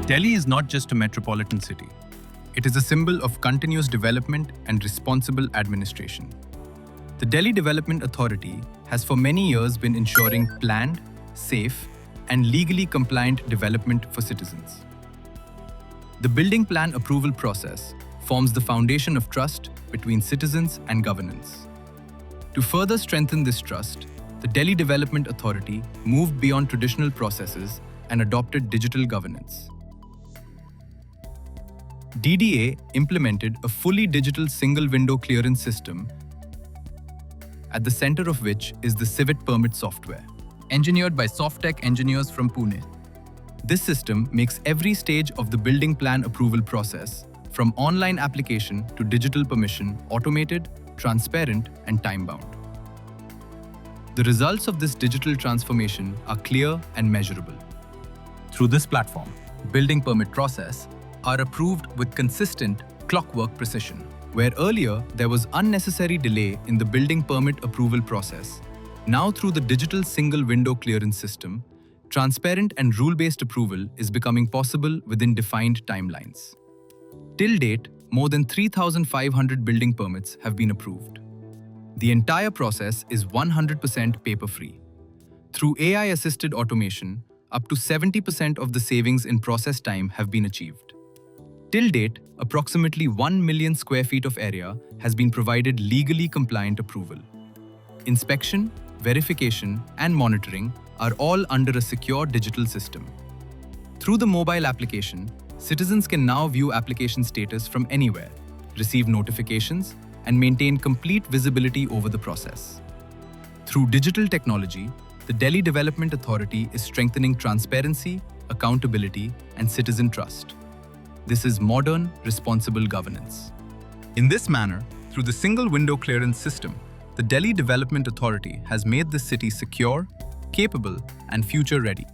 Delhi is not just a metropolitan city. It is a symbol of continuous development and responsible administration. The Delhi Development Authority has for many years been ensuring planned, safe, and legally compliant development for citizens. The building plan approval process forms the foundation of trust between citizens and governance. To further strengthen this trust, the Delhi Development Authority moved beyond traditional processes and adopted digital governance. DDA implemented a fully digital single-window clearance system, at the center of which is the Civet Permit software, engineered by Softech engineers from Pune. This system makes every stage of the building plan approval process, from online application to digital permission, automated, transparent, and time-bound. The results of this digital transformation are clear and measurable. Through this platform, building permit process are approved with consistent clockwork precision. Where earlier there was unnecessary delay in the building permit approval process, now through the digital single-window clearance system, transparent and rule-based approval is becoming possible within defined timelines. Till date, more than 3,500 building permits have been approved. The entire process is 100% paper-free. Through AI-assisted automation, up to 70% of the savings in process time have been achieved. Till date, approximately 1 million square feet of area has been provided legally compliant approval. Inspection, verification, and monitoring are all under a secure digital system. Through the mobile application, citizens can now view application status from anywhere, receive notifications, and maintain complete visibility over the process. Through digital technology, the Delhi Development Authority is strengthening transparency, accountability, and citizen trust. This is modern, responsible governance. In this manner, through the single-window clearance system, the Delhi Development Authority has made the city secure, capable, and future-ready.